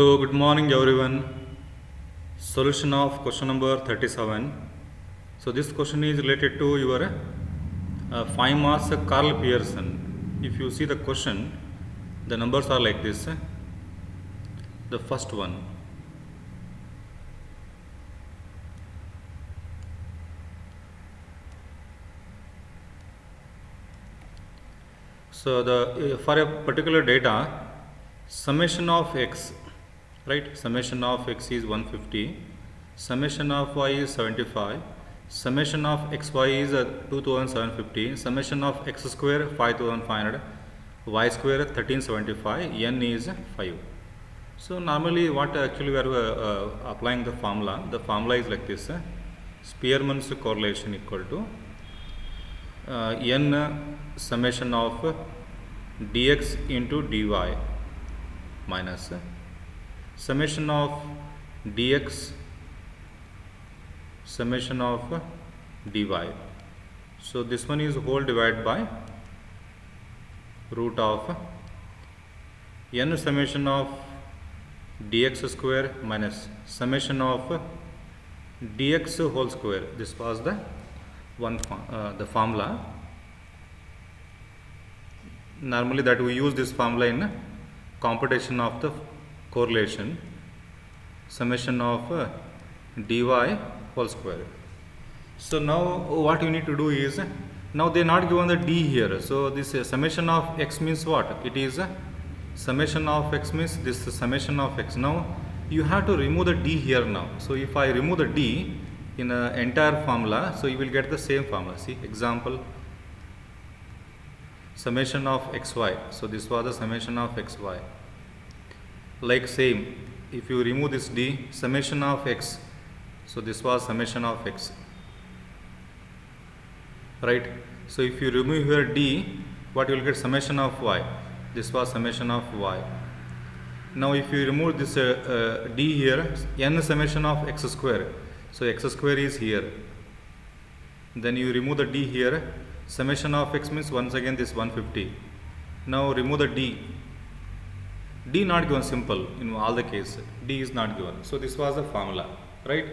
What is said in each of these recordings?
So, good morning everyone. Solution of question number 37. So, this question is related to your 5 marks Carl Pearson. If you see the question, the numbers are like this. The first one. So, the for a particular data, summation of x, right? Summation of x is 150, summation of y is 75, summation of xy is 2750, summation of x square 5500, y square 1375, n is 5. So normally what actually we are applying the formula is like this. Spearman's correlation equal to n summation of dx into dy minus summation of dx summation of dy. So this one is whole divided by root of n summation of dx square minus summation of dx whole square. This was the the formula. Normally that we use this formula in computation of the correlation, summation of dy whole square. So now what you need to do is, now they are not given the d here. So this summation of x means what? It is summation of x means this summation of x. Now you have to remove the d here now. So if I remove the d in an entire formula, so you will get the same formula. See example, summation of xy. So this was the summation of xy. Like same, if you remove this d, summation of x. So this was summation of x, right? So if you remove here d, what you will get? Summation of y. This was summation of y. Now if you remove this d here, n summation of x square. So x square is here. Then you remove the d here. Summation of x means once again this 150. Now remove the d. D not given, simple in all the case. D is not given. So this was the formula, right?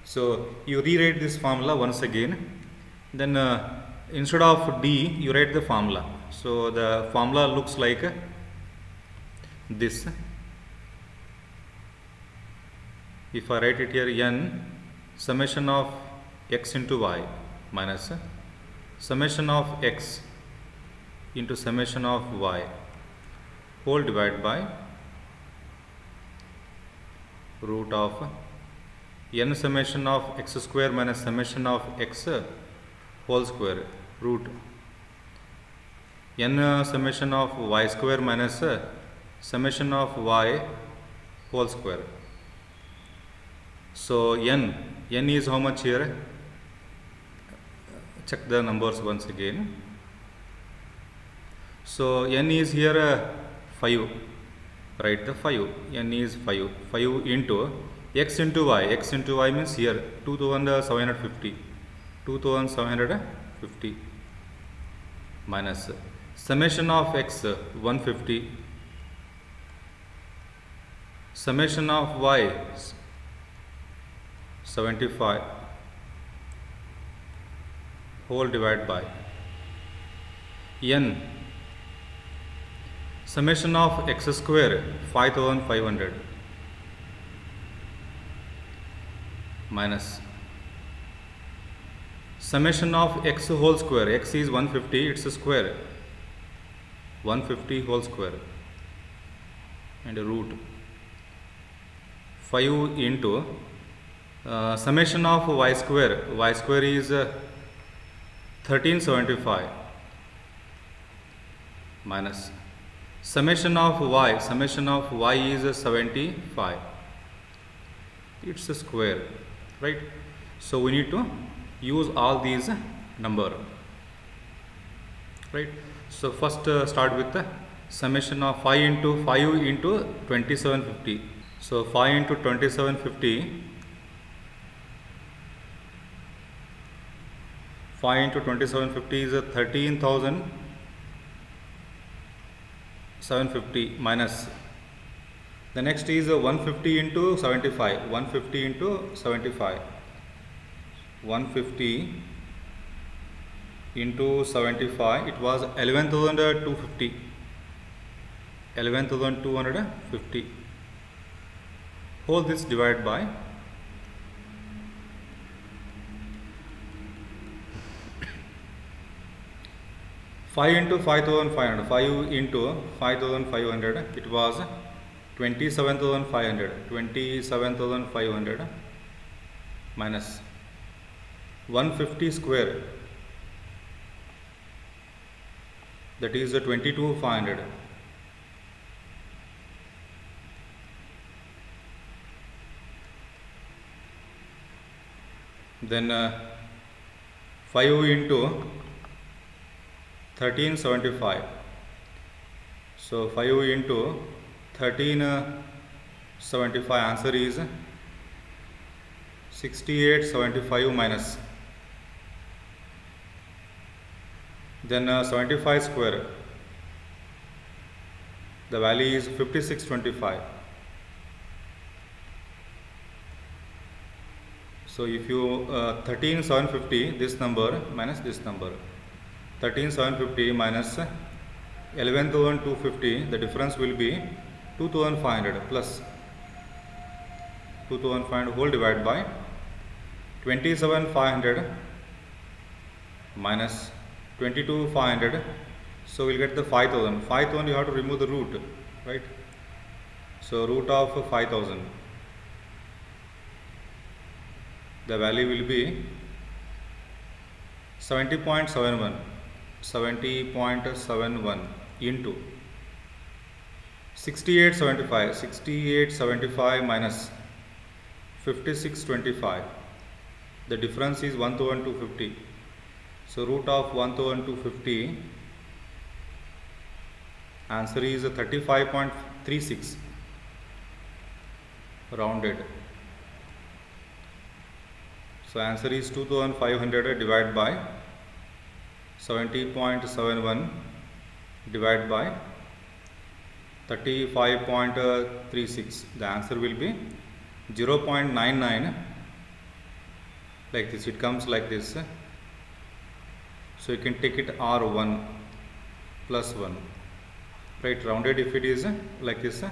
So you rewrite this formula once again. Then instead of d, you write the formula. So the formula looks like this. If I write it here, n summation of x into y minus summation of x into summation of y whole divided by root of n summation of x square minus summation of x whole square root n summation of y square minus summation of y whole square. So n is how much here? Check the numbers once again. So n is here 5, right? The 5, n is 5 into x into y. X into y means here 2750 minus summation of x 150, summation of y 75 whole divided by n summation of x square 5500 minus summation of x whole square. X is 150, it's a square, 150 whole square, and a root 5 into summation of y square. Y square is 1375 minus summation of y. Summation of y is 75. It's a square, right? So we need to use all these number, right? So first start with the summation of 5 into 2750. So 5 into 2750. 5 into 2750 is 13,750 minus The next is 150 into 75. 150 into 75. 150 into 75. It was 11,250. 11,250. Whole this divided by 5 into 5,500. 5 into 5,500. It was 27,500. 27,500 minus 150 square. That is 22,500. Then 5 into 1375. So 5 into 1375, answer is 6875 minus. Then 75 square, the value is 5625. So if you 13,750, this number minus this number, 13,750 minus 11,250, the difference will be 2,500 plus 2,500 whole divided by 27,500 minus 22,500. So we'll get the 5,000. 5,000 you have to remove the root, right? So root of 5,000. The value will be 70.71. 70.71 into 6875. 6875 minus 5625. The difference is 1,250. So root of 1,250, answer is 35.36 rounded. So answer is 2,500 divided by 70.71 divided by 35.36. The answer will be 0.99. Like this, it comes like this. So you can take it R1 plus 1, right? Rounded, if it is like this,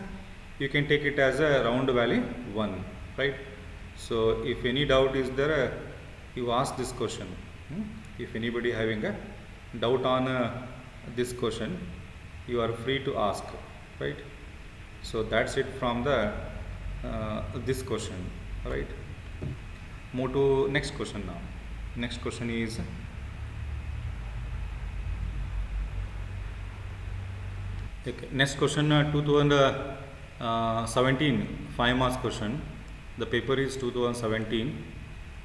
you can take it as a round value 1, right? So if any doubt is there, you ask this question. If anybody having a doubt on this question, you are free to ask, right? So that's it from the this question, right? Move to next question now. Next question is okay. Next question, 2017 5 marks question. The paper is 2017,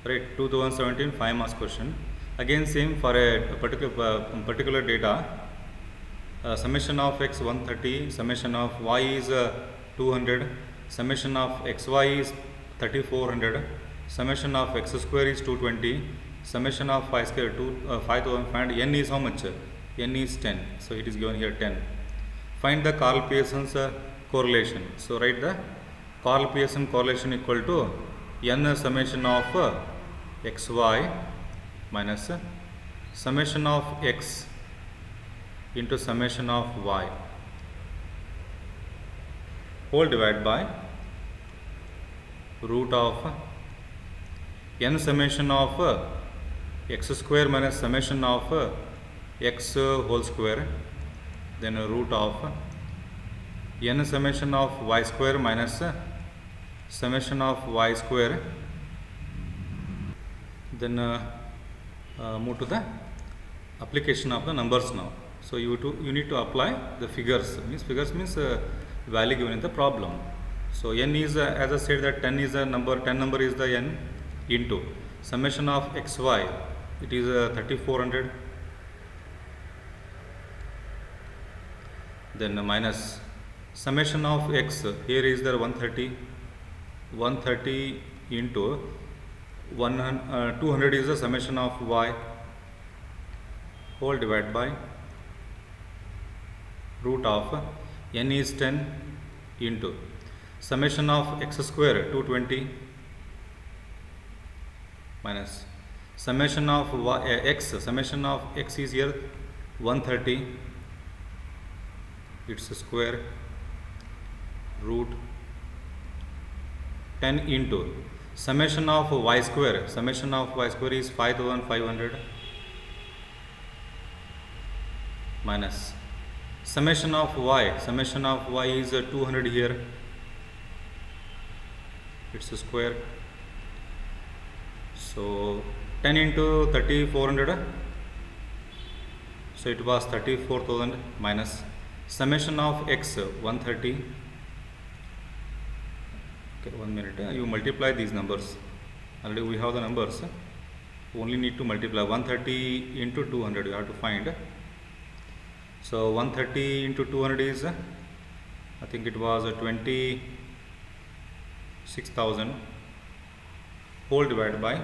right? 2017 5 marks question. Again same for a particular data. Summation of x 130, summation of y is 200, summation of xy is 3400, summation of x square is 220, summation of y square 5500. N is how much? N is 10. So it is given here 10. Find the Karl Pearson's correlation. So write the Karl Pearson correlation equal to n summation of xy minus summation of x into summation of y whole divided by root of n summation of x square minus summation of x whole square, then root of n summation of y square minus summation of y square. Then move to the application of the numbers now. So you need to apply the figures. Figures means value given in the problem. So n is as I said that 10 is a number, 10 number is the n into summation of xy, it is 3400, then minus summation of x, here is the 130 into 200 is the summation of y whole divided by root of n is 10 into summation of x square 220 minus summation of x, summation of x is here 130, its square root 10 into summation of y square is 5500 minus summation of y is 200 here, its square. So 10 into 3400, so it was 34,000 minus summation of x 130. Okay, 1 minute. You multiply these numbers. Already we have the numbers. Only need to multiply 130 into 200. You have to find. So 130 into 200 is, I think it was 26,000 whole divided by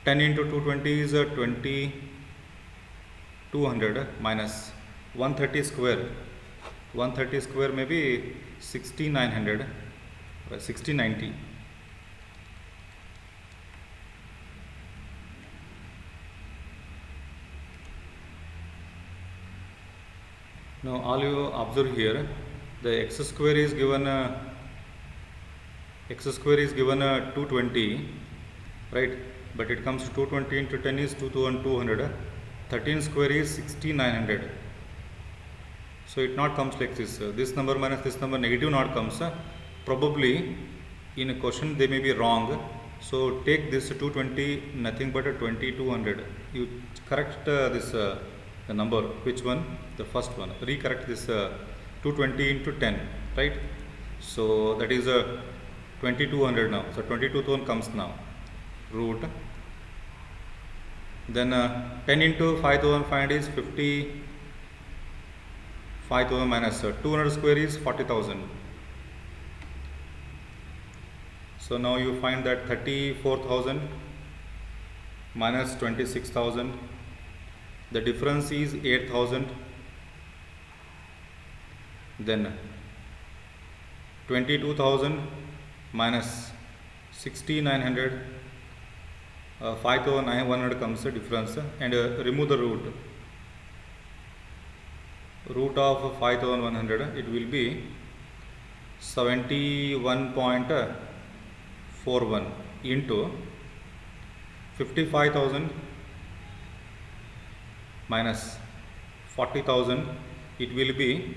10 into 220 is 2200 minus 130 square. 130 square may be 6900 or 1690. Now all you observe here, the x square is given 220, right? But it comes to 220 into 10 is 2200. 13 square is 6900. So it not comes like this. This number minus this number negative not comes. Probably in a question they may be wrong. So take this 220 nothing but a 2200. You correct this the number. Which one? The first one. Recorrect this 220 into 10, right? So that is 2200 now. So 22,000 comes now. Root. Then 10 into 5005 is 55,000 minus 200 square is 40,000. So now you find that 34,000 minus 26,000. The difference is 8,000. Then 22,000 minus 6,900. 5,900 comes the difference, and remove the root. Root of 5,100, it will be 71.41 into 55,000 minus 40,000, it will be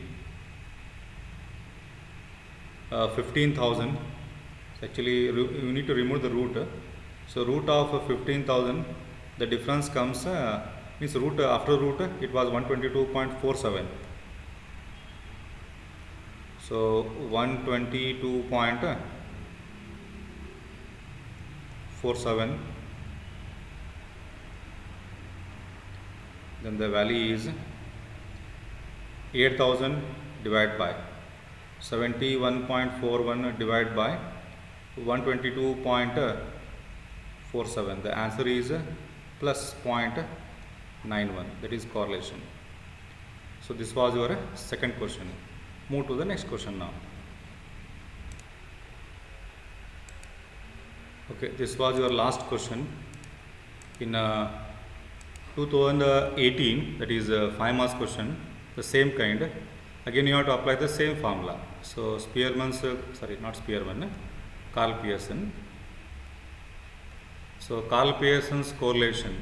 15,000. Actually you need to remove the root. So root of 15,000, the difference comes means root after root it was 122.47. So 122.47. Then the value is 8,000 divided by 71.41 divided by 122.47. The answer is plus 0.91. That is correlation. So this was your second question. Move to the next question now. Okay, this was your last question. In 2018, that is 5 marks question, the same kind. Again you have to apply the same formula. So Karl Pearson. So Karl Pearson's correlation.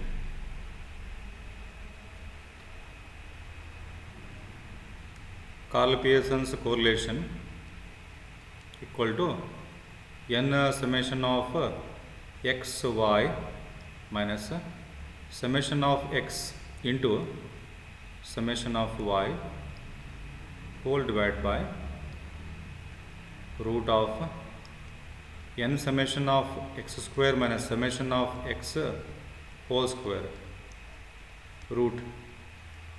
Karl Pearson's correlation equal to n summation of x y minus summation of x into summation of y whole divided by root of n summation of x square minus summation of x whole square root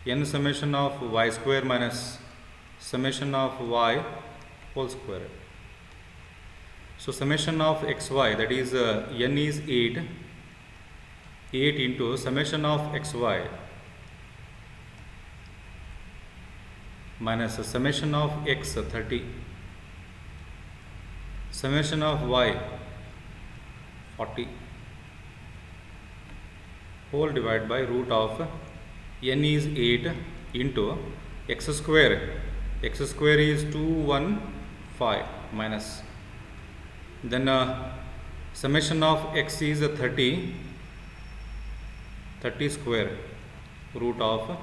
n summation of y square minus summation of y whole square. So summation of xy, that is n is 8 into summation of xy minus summation of x 30, summation of y 40, whole divided by root of n is 8 into x square. X square is 215 minus, then summation of x is 30 square, root of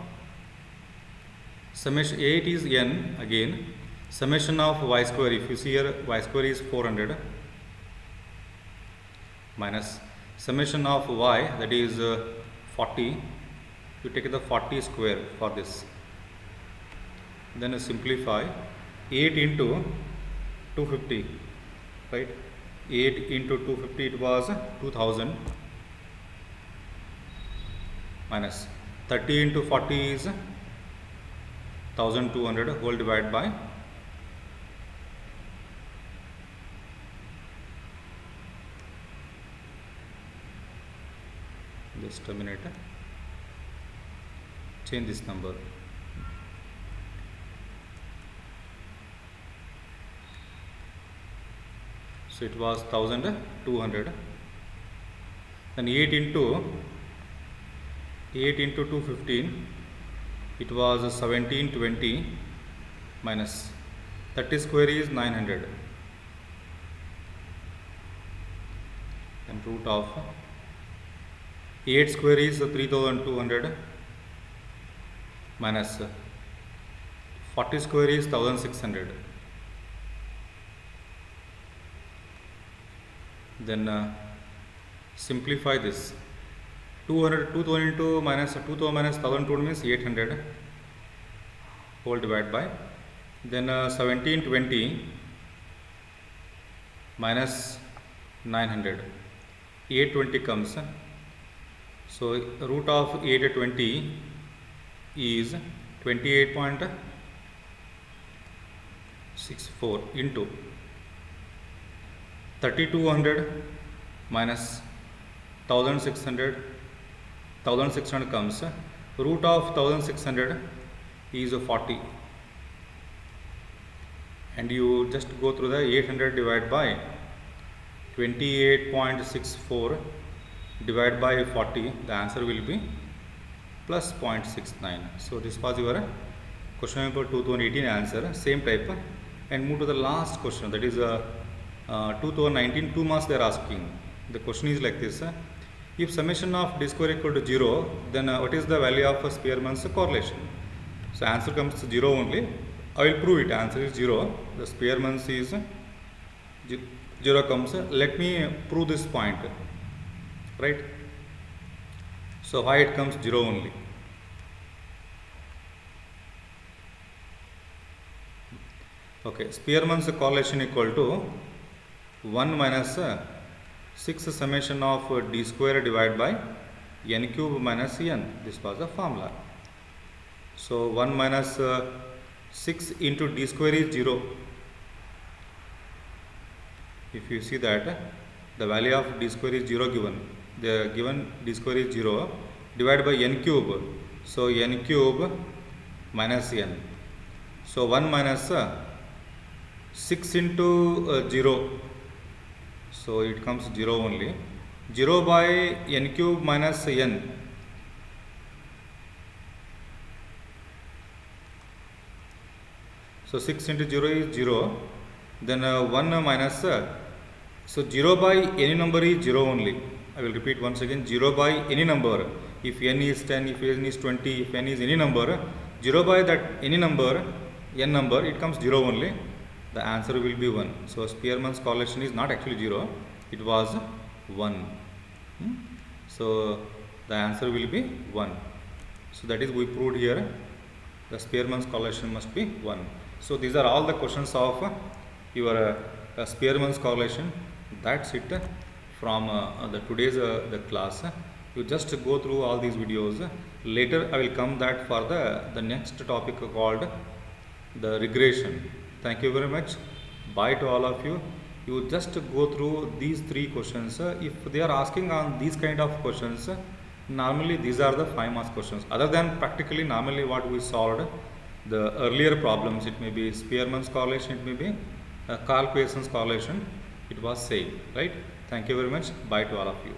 summation 8 is n again, summation of y square, if you see here y square is 400 minus summation of y, that is 40, you take the 40 square for this, then simplify 8 into 250, right, 8 into 250 it was 2000 minus 30 into 40 is 1200 whole divided by just a minute, change this number. So it was 1200, then 8 into 215, it was 1720 minus 30 square is 900, and root of 8 square is 3200 minus 40 square is 1600. Then simplify this. 2000 into minus 2000 minus 1200 means 800 whole divided by, then 1720 minus 900, 820 comes, so root of 820 is 28.64 into 3200 minus 1600 comes, root of 1600 is 40, and you just go through the 800 divided by 28.64 divided by 40, the answer will be plus 0.69. So this was your question paper 2018 answer, same type, and move to the last question, that is 2019 2 marks they are asking. The question is like this: if summation of d square equal to 0, then what is the value of Spearman's correlation? So answer comes to 0 only. I will prove it. Answer is 0. The Spearman's is 0 comes. Let me prove this point, right? So why it comes 0 only? Okay, Spearman's correlation equal to 1 minus 6 summation of d square divided by n cube minus n. This was the formula. So 1 minus 6 into d square is 0. If you see that the value of d square is 0 given, the given d square is 0 divided by n cube. So n cube minus n. So 1 minus 6 into 0. So it comes 0 only. 0 by n cube minus n. So 6 into 0 is 0. Then 1 minus. So 0 by any number is 0 only. I will repeat once again. 0 by any number. If n is 10, if n is 20, if n is any number, 0 by that any number, n number, it comes 0 only. The answer will be 1. So Spearman's correlation is not actually 0, it was 1. So the answer will be 1. So that is we proved here, the Spearman's correlation must be 1. So these are all the questions of your Spearman's correlation. That's it from the today's the class. You just go through all these videos. Later I will come that for the next topic called the regression. Thank you very much. Bye to all of you. You just go through these 3 questions. If they are asking on these kind of questions, normally these are the 5 marks questions. Other than practically, normally what we solved, the earlier problems, it may be Spearman's correlation, it may be Karl Pearson's correlation, it was same, right? Thank you very much. Bye to all of you.